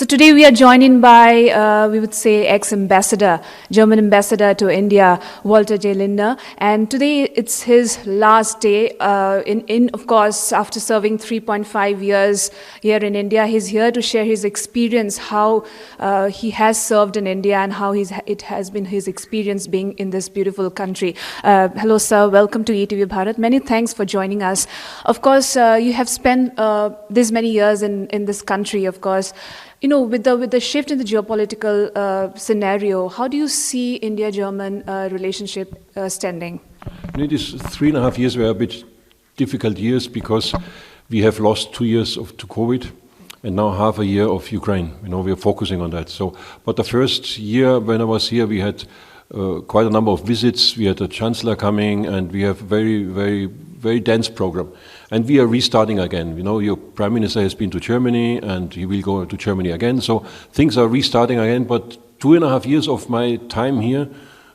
So today we are joined in by, we would say, ex-ambassador, German ambassador to India, Walter J. Lindner. And today it's his last day. Of course, after serving 3.5 years here in India, he's here to share his experience, how he has served in India and how it has been his experience being in this beautiful country. Hello, sir. Welcome to ETV Bharat. Many thanks for joining us. Of course, you have spent this many years in this country, of course. You know, with the shift in the geopolitical scenario, how do you see India-German relationship standing? These 3.5 years were a bit difficult years because we have lost 2 years to COVID and now half a year of Ukraine. You know, we are focusing on that. So, but the first year when I was here, we had quite a number of visits. We had the Chancellor coming, and we have very dense program. And we are restarting again. You know, your Prime Minister has been to Germany, and he will go to Germany again. So things are restarting again. But 2.5 years of my time here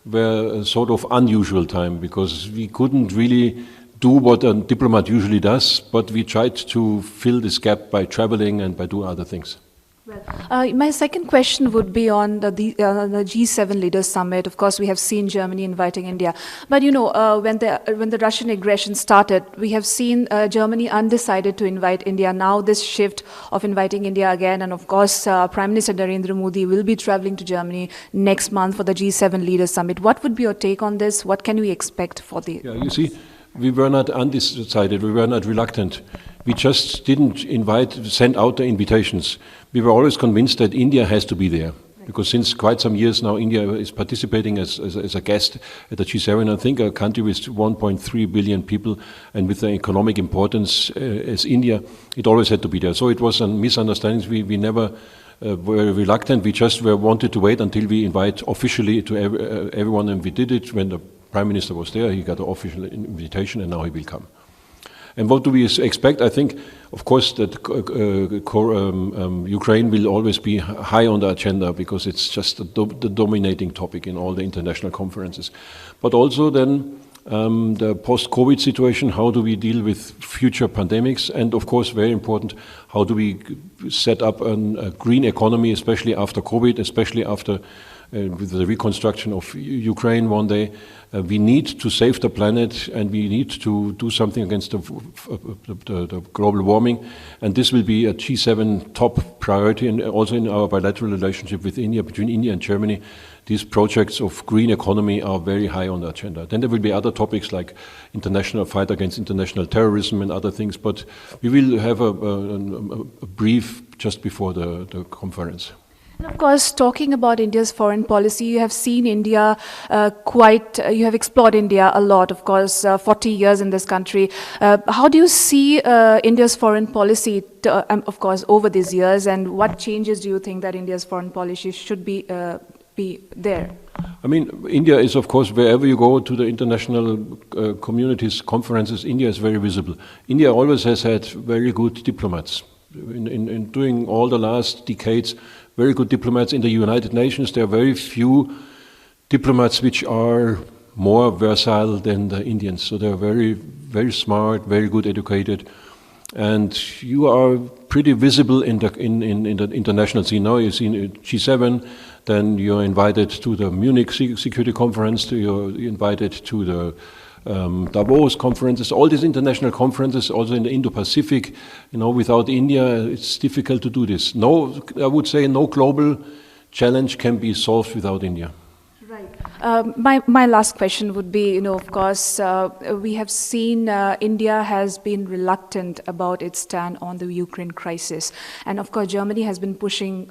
were a sort of unusual time because we couldn't really do what a diplomat usually does, but we tried to fill this gap by traveling and by doing other things. Well, my second question would be on the G7 Leaders Summit. Of course, we have seen Germany inviting India. But, you know, when the Russian aggression started, we have seen Germany undecided to invite India. Now this shift of inviting India again. And, of course, Prime Minister Narendra Modi will be traveling to Germany next month for the G7 Leaders Summit. What would be your take on this? What can we expect for the... Yeah, you see, we were not undecided. We were not reluctant. We just didn't send out the invitations. We were always convinced that India has to be there. Because since quite some years now, India is participating as a guest at the G7. I think a country with 1.3 billion people and with the economic importance as India, it always had to be there. So it was a misunderstanding. We never were reluctant. We just wanted to wait until we invite officially to everyone, and we did it when the Prime Minister was there. He got an official invitation, and now he will come. And what do we expect? I think, of course, that Ukraine will always be high on the agenda because it's just the dominating topic in all the international conferences. But also then the post-COVID situation, how do we deal with future pandemics? And of course, very important, how do we set up a green economy, especially after COVID, especially after with the reconstruction of Ukraine one day. We need to save the planet, and we need to do something against the global warming. And this will be a G7 top priority, and also in our bilateral relationship with India, between India and Germany, these projects of green economy are very high on the agenda. Then there will be other topics like international fight against international terrorism and other things, but we will have a brief just before the conference. And of course, talking about India's foreign policy, you have seen India you have explored India a lot, of course, 40 years in this country. How do you see India's foreign policy, of course, over these years, and what changes do you think that India's foreign policy should be there? I mean, India is, of course, wherever you go to the international communities, conferences, India is very visible. India always has had very good diplomats. In doing all the last decades, very good diplomats in the United Nations. There are very few diplomats which are more versatile than the Indians. So they're very smart, very good educated, and you are pretty visible in the international scene. Now you've seen G7, then you're invited to the Munich Security Conference, you're invited to the Davos conferences, all these international conferences, also in the Indo-Pacific. You know, without India, it's difficult to do this. No, I would say no global challenge can be solved without India. Right. My last question would be, you know, of course, we have seen India has been reluctant about its stand on the Ukraine crisis. And of course, Germany has been pushing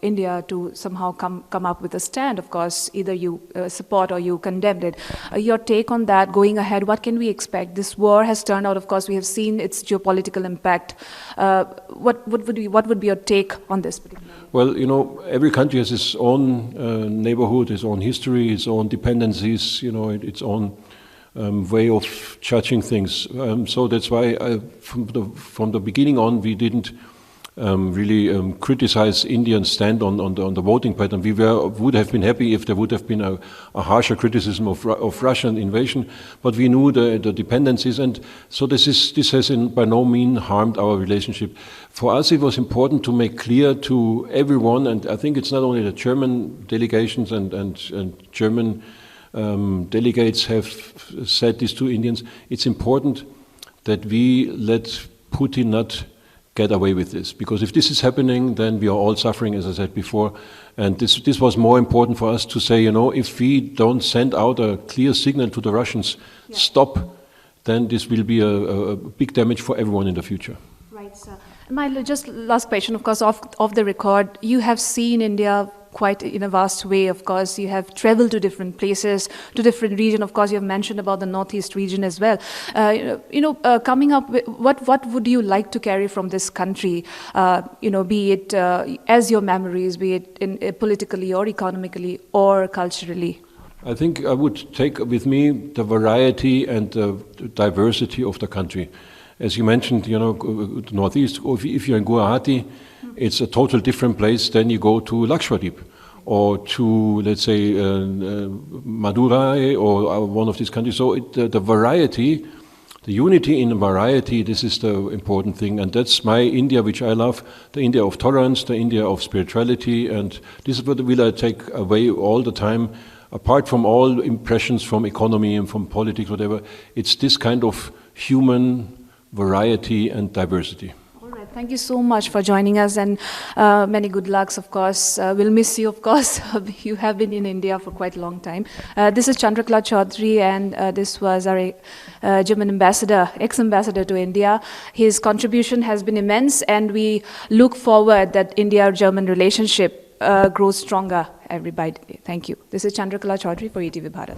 India to somehow come up with a stand. Of course, either you support or you condemned it. Your take on that going ahead, what can we expect? This war has turned out, of course, we have seen its geopolitical impact. What would be your take on this particular? Well, you know, every country has its own neighborhood, its own history, its own dependencies, you know, its own way of judging things. So that's why from the beginning on we didn't really criticize India's stand on the voting pattern. We would have been happy if there would have been a harsher criticism of Russian invasion, but we knew the dependencies, and so this has by no means harmed our relationship. For us, it was important to make clear to everyone, and I think it's not only the German delegations and German delegates have said this to Indians. It's important that we let Putin not get away with this, because if this is happening, then we are all suffering, as I said before. And this was more important for us to say, if we don't send out a clear signal to the Russians, stop, then this will be a big damage for everyone in the future. Right, sir. My just last question, of course, off the record, you have seen India quite in a vast way. Of course, you have traveled to different places, to different regions. Of course, you have mentioned about the Northeast region as well. Coming up, what would you like to carry from this country? Be it as your memories, be it politically or economically or culturally. I think I would take with me the variety and the diversity of the country. As you mentioned, Northeast. If you're in Guwahati, it's a total different place than you go to Lakshadweep or to, let's say, Madurai or one of these countries. So the variety, the unity in variety, this is the important thing. And that's my India, which I love, the India of tolerance, the India of spirituality. And this is what will I take away all the time. Apart from all impressions from economy and from politics, whatever, it's this kind of human variety and diversity. Thank you so much for joining us, and many good lucks, of course. We'll miss you, of course. You have been in India for quite a long time. This is Chandrakala Choudhury, and this was our German ambassador, ex-ambassador to India. His contribution has been immense, and we look forward that India-German relationship grows stronger every day. Thank you. This is Chandrakala Choudhury for ETV Bharat.